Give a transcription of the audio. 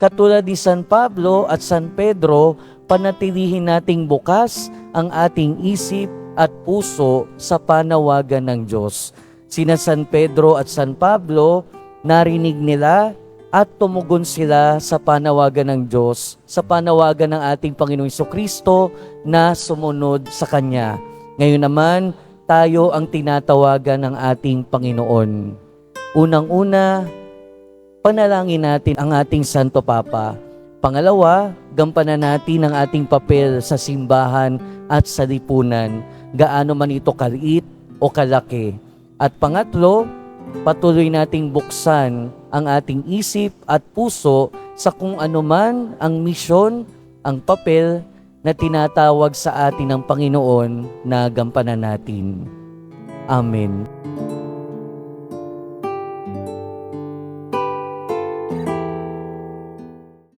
Katulad ni San Pablo at San Pedro, panatilihin nating bukas ang ating isip at puso sa panawagan ng Diyos. Sina San Pedro at San Pablo, narinig nila at tumugon sila sa panawagan ng Diyos, sa panawagan ng ating Panginoong Jesucristo na sumunod sa Kanya. Ngayon naman, tayo ang tinatawagan ng ating Panginoon. Unang-una, panalangin natin ang ating Santo Papa. Pangalawa, gampanan natin ang ating papel sa simbahan at sa lipunan, gaano man ito kaliit o kalaki. At pangatlo, patuloy nating buksan ang ating isip at puso sa kung anuman ang misyon, ang papel na tinatawag sa atin ng Panginoon na gampanan natin. Amen.